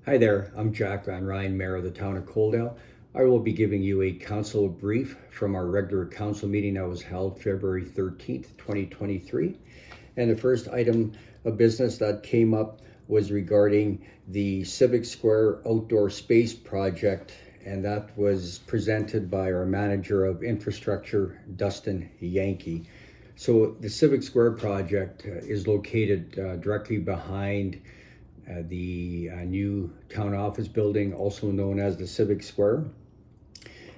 Hi there, I'm Jack Van Ryn, Mayor of the town of Coaldale. I will be giving you a council brief from our regular council meeting that was held February 13th, 2023. And the first item of business that came up was regarding the Civic Square outdoor space project, and that was presented by our manager of infrastructure, Dustin Yankee. So the Civic Square project is located directly behind the new town office building, also known as the Civic Square.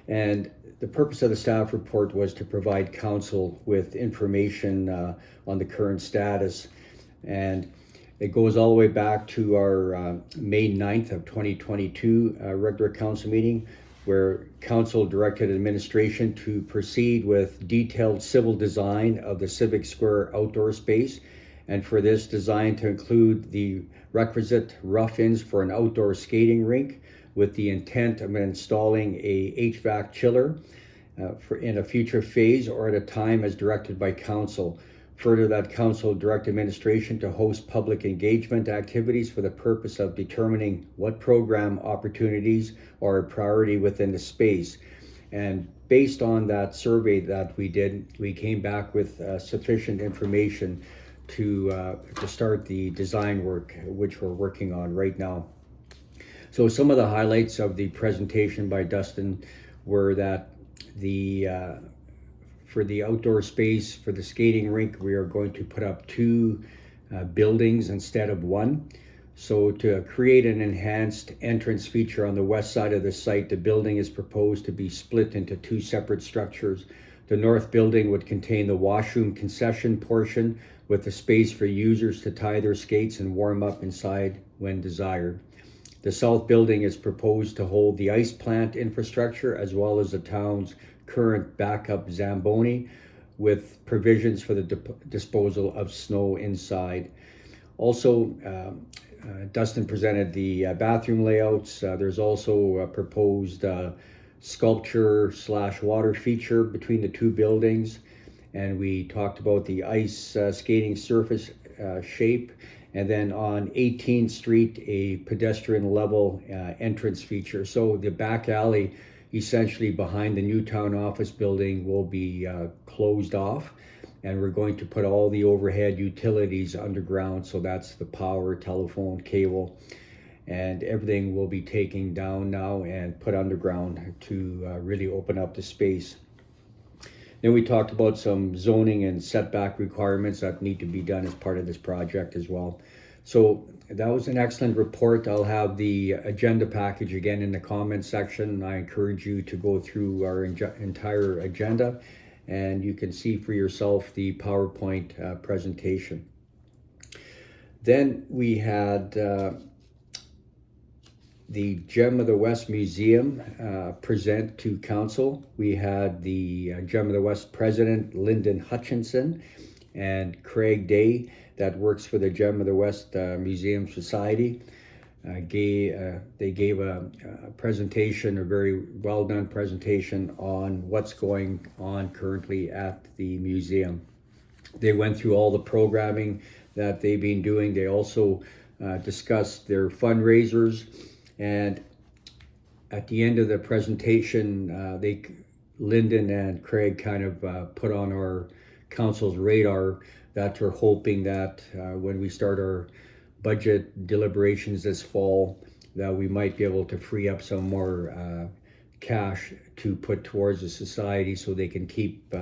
And the purpose of the staff report was to provide council with information on the current status. And it goes all the way back to our May 9th of 2022 regular council meeting, where council directed administration to proceed with detailed civil design of the Civic Square outdoor space, and for this design to include the requisite rough-ins for an outdoor skating rink, with the intent of installing a HVAC chiller in a future phase or at a time as directed by council. Further, that council direct administration to host public engagement activities for the purpose of determining what program opportunities are a priority within the space. And based on that survey that we did, we came back with sufficient information to start the design work, which we're working on right now. So some of the highlights of the presentation by Dustin were that for the outdoor space for the skating rink, we are going to put up two buildings instead of one. So to create an enhanced entrance feature on the west side of the site, the building is proposed to be split into two separate structures. The north building would contain the washroom concession portion with the space for users to tie their skates and warm up inside when desired. The south building is proposed to hold the ice plant infrastructure as well as the town's current backup Zamboni, with provisions for the disposal of snow inside. Also, Dustin presented the bathroom layouts. There's also a proposed sculpture / water feature between the two buildings. And we talked about the ice skating surface shape. And then on 18th Street, a pedestrian level entrance feature. So the back alley, essentially behind the new town office building, will be closed off. And we're going to put all the overhead utilities underground. So that's the power, telephone, cable, and everything will be taken down now and put underground to really open up the space. Then we talked about some zoning and setback requirements that need to be done as part of this project as well. So that was an excellent report. I'll have the agenda package again in the comments section. I encourage you to go through our entire agenda, and you can see for yourself the PowerPoint presentation. Then we had the Gem of the West Museum present to council. We had the Gem of the West president, Lyndon Hutchinson, and Craig Day, that works for the Gem of the West Museum Society. They gave a presentation, a very well done presentation on what's going on currently at the museum. They went through all the programming that they've been doing. They also discussed their fundraisers. And at the end of the presentation, Lyndon and Craig kind of put on our council's radar that we're hoping that when we start our budget deliberations this fall, that we might be able to free up some more cash to put towards the society so they can keep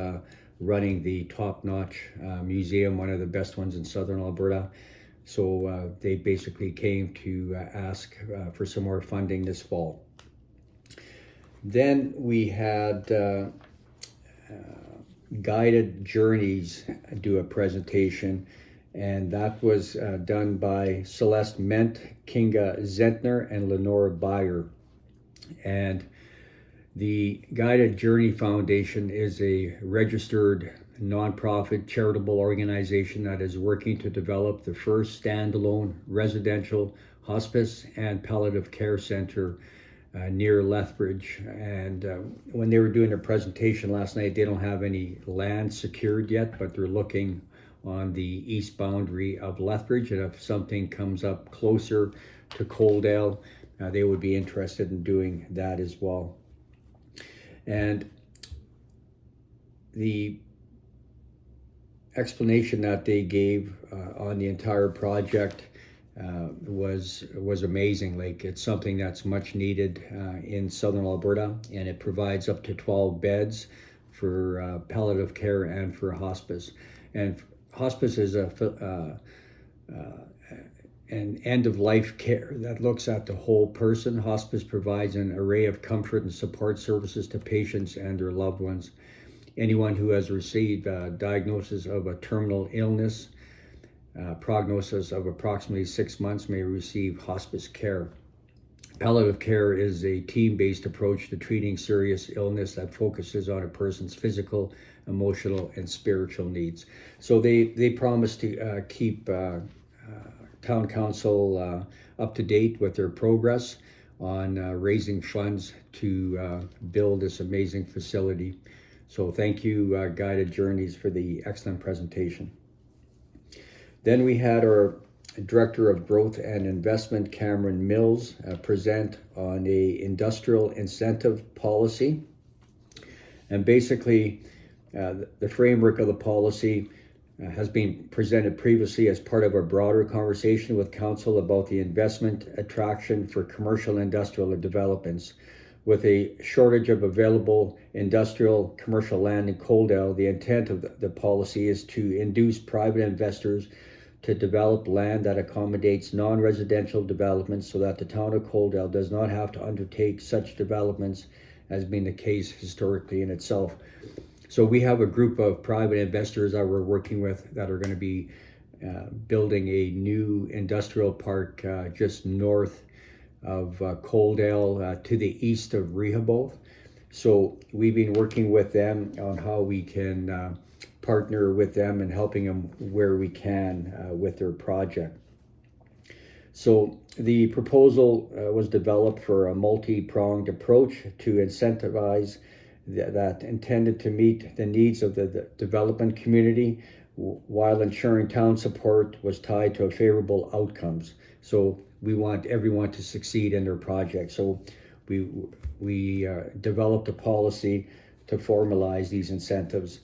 running the top-notch museum, one of the best ones in southern Alberta. So they basically came to ask for some more funding this fall. Then we had Guided Journeys do a presentation, and that was done by Celeste Ment, Kinga Zentner, and Lenore Byer. And the Guided Journey Foundation is a registered nonprofit charitable organization that is working to develop the first standalone residential hospice and palliative care center near Lethbridge. And when they were doing their presentation last night, they don't have any land secured yet, but they're looking on the east boundary of Lethbridge, and if something comes up closer to Coaldale, they would be interested in doing that as well. And the explanation that they gave on the entire project was amazing. Like, it's something that's much needed in southern Alberta, and it provides up to 12 beds for palliative care and for hospice. And hospice is an end-of-life care that looks at the whole person. Hospice provides an array of comfort and support services to patients and their loved ones. Anyone who has received a diagnosis of a terminal illness, prognosis of approximately 6 months, may receive hospice care. Palliative care is a team-based approach to treating serious illness that focuses on a person's physical, emotional, and spiritual needs. So they promise to keep Town Council up to date with their progress on raising funds to build this amazing facility. So thank you, Guided Journeys, for the excellent presentation. Then we had our Director of Growth and Investment, Cameron Mills, present on a industrial incentive policy. And basically, the framework of the policy has been presented previously as part of a broader conversation with Council about the investment attraction for commercial industrial developments. With a shortage of available industrial commercial land in Coaldale, the intent of the policy is to induce private investors to develop land that accommodates non-residential developments so that the town of Coaldale does not have to undertake such developments as been the case historically in itself. So we have a group of private investors that we're working with that are going to be building a new industrial park just north of Coaldale to the east of Rehoboth. So we've been working with them on how we can partner with them and helping them where we can with their project. So the proposal was developed for a multi-pronged approach to incentivize that intended to meet the needs of the development community while ensuring town support was tied to favorable outcomes. So we want everyone to succeed in their project. So we developed a policy to formalize these incentives.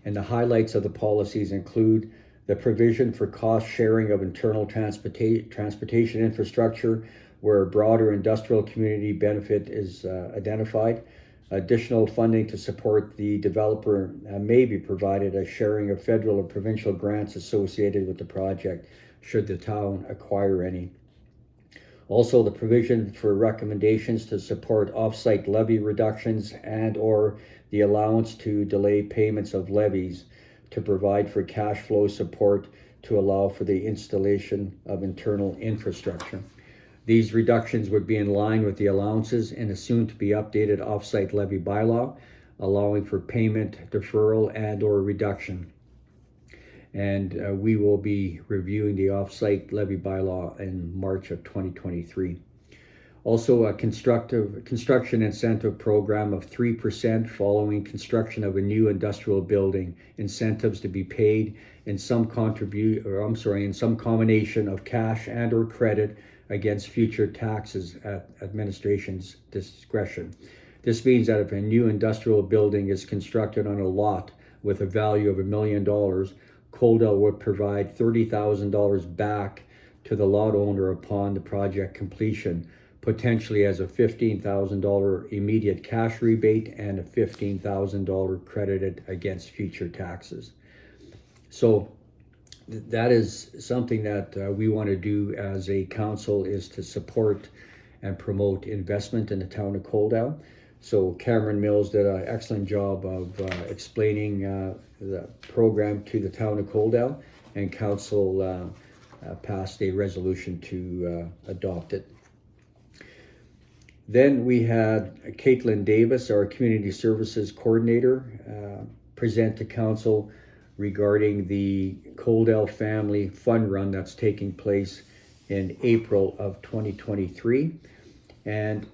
And the highlights of the policies include the provision for cost sharing of internal transportation infrastructure where a broader industrial community benefit is identified. Additional funding to support the developer may be provided as sharing of federal or provincial grants associated with the project should the town acquire any. Also, the provision for recommendations to support off-site levy reductions and or the allowance to delay payments of levies to provide for cash flow support to allow for the installation of internal infrastructure. These reductions would be in line with the allowances in a soon-to-be updated off-site levy bylaw, allowing for payment deferral and or reduction. And we will be reviewing the off-site levy bylaw in March of 2023. Also, a construction incentive program of 3% following construction of a new industrial building. Incentives to be paid in some combination of cash and or credit against future taxes at administration's discretion. This means that if a new industrial building is constructed on a lot with a value of $1 million, Coaldale would provide $30,000 back to the lot owner upon the project completion, potentially as a $15,000 immediate cash rebate and a $15,000 credited against future taxes. So that is something that we want to do as a council, is to support and promote investment in the town of Coaldale. So Cameron Mills did an excellent job of explaining the program to the town of Coaldale, and council passed a resolution to adopt it. Then we had Caitlin Davis, our Community Services Coordinator, present to council regarding the Coaldale Family Fun Run that's taking place in April of 2023. And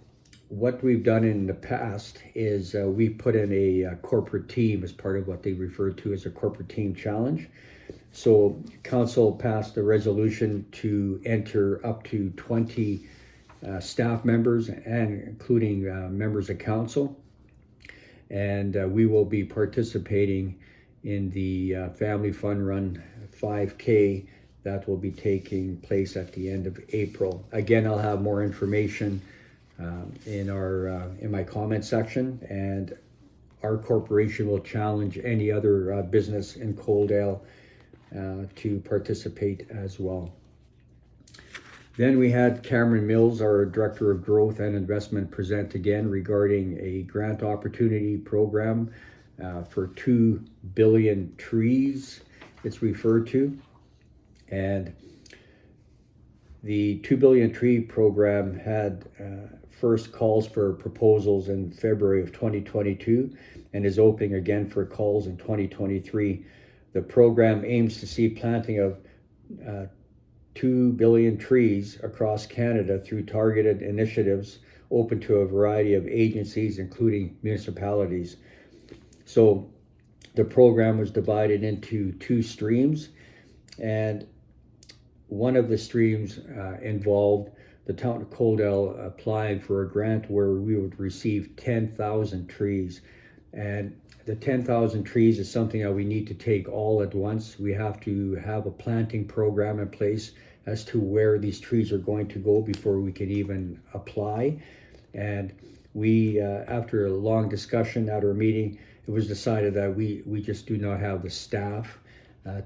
what we've done in the past is we put in a corporate team as part of what they refer to as a corporate team challenge. So council passed a resolution to enter up to 20 staff members and including members of council. And we will be participating in the Family Fun Run 5K that will be taking place at the end of April. Again, I'll have more information in my comment section, and our corporation will challenge any other business in Coaldale to participate as well. Then we had Cameron Mills, our Director of Growth and Investment, present again regarding a grant opportunity program for 2 billion trees, it's referred to. And the 2 billion tree program had first calls for proposals in February of 2022 and is opening again for calls in 2023. The program aims to see planting of 2 billion trees across Canada through targeted initiatives open to a variety of agencies, including municipalities. So the program was divided into 2 streams, and one of the streams involved the town of Coaldale applying for a grant where we would receive 10,000 trees. And the 10,000 trees is something that we need to take all at once. We have to have a planting program in place as to where these trees are going to go before we can even apply. And we, after a long discussion at our meeting, it was decided that we just do not have the staff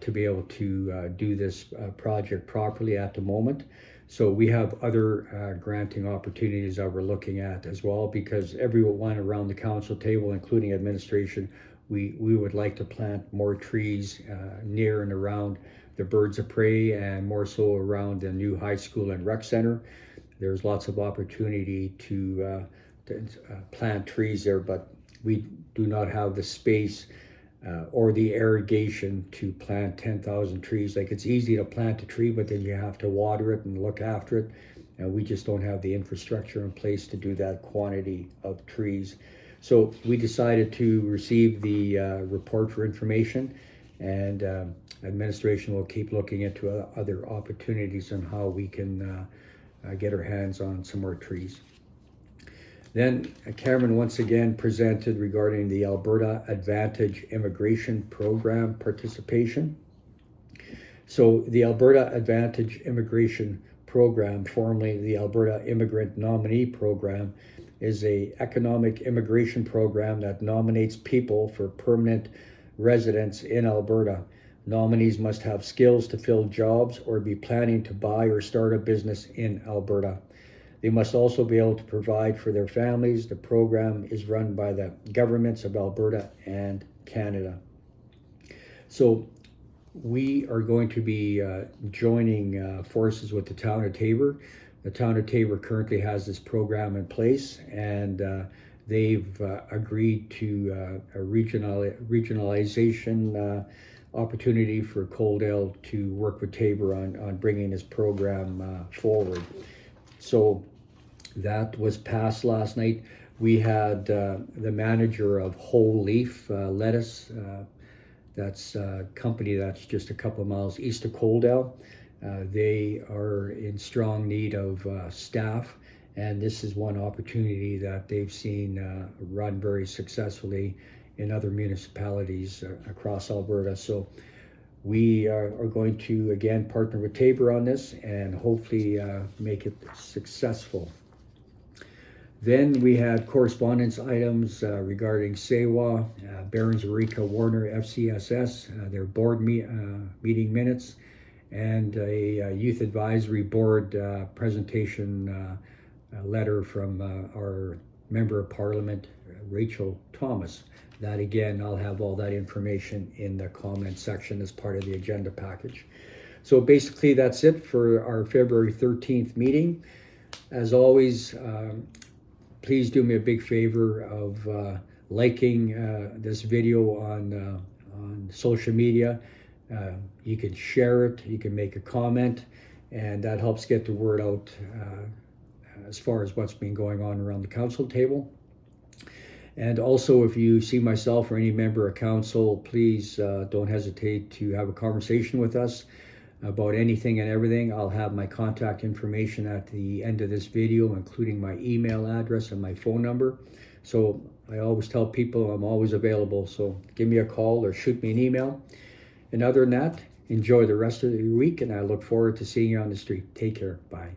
to be able to do this project properly at the moment. So we have other granting opportunities that we're looking at as well, because everyone around the council table, including administration, we would like to plant more trees near and around the birds of prey, and more so around the new high school and rec center. There's lots of opportunity to plant trees there, but we do not have the space or the irrigation to plant 10,000 trees. Like, it's easy to plant a tree, but then you have to water it and look after it. And we just don't have the infrastructure in place to do that quantity of trees. So we decided to receive the report for information, and administration will keep looking into other opportunities on how we can get our hands on some more trees. Then Cameron once again presented regarding the Alberta Advantage Immigration Program participation. So the Alberta Advantage Immigration Program, formerly the Alberta Immigrant Nominee Program, is an economic immigration program that nominates people for permanent residence in Alberta. Nominees must have skills to fill jobs or be planning to buy or start a business in Alberta. They must also be able to provide for their families. The program is run by the governments of Alberta and Canada. So we are going to be joining forces with the town of Taber. The town of Taber currently has this program in place, and they've agreed to a regionalization opportunity for Coaldale to work with Taber on bringing this program forward. So that was passed last night. We had the manager of Whole Leaf Lettuce, that's a company that's just a couple of miles east of Coaldale. They are in strong need of staff, and this is one opportunity that they've seen run very successfully in other municipalities across Alberta. So we are going to again partner with Taber on this and hopefully make it successful. Then we had correspondence items regarding SEWA, Barons Eureka Warner FCSS, their board meeting minutes, and a Youth Advisory Board presentation letter from our Member of Parliament, Rachel Thomas. That again, I'll have all that information in the comment section as part of the agenda package. So basically that's it for our February 13th meeting. As always, please do me a big favor of liking this video on social media. You can share it, you can make a comment, and that helps get the word out as far as what's been going on around the council table. And also, if you see myself or any member of council, please don't hesitate to have a conversation with us about anything and everything. I'll have my contact information at the end of this video, including my email address and my phone number. So I always tell people I'm always available. So give me a call or shoot me an email. And other than that, enjoy the rest of your week, and I look forward to seeing you on the street. Take care. Bye.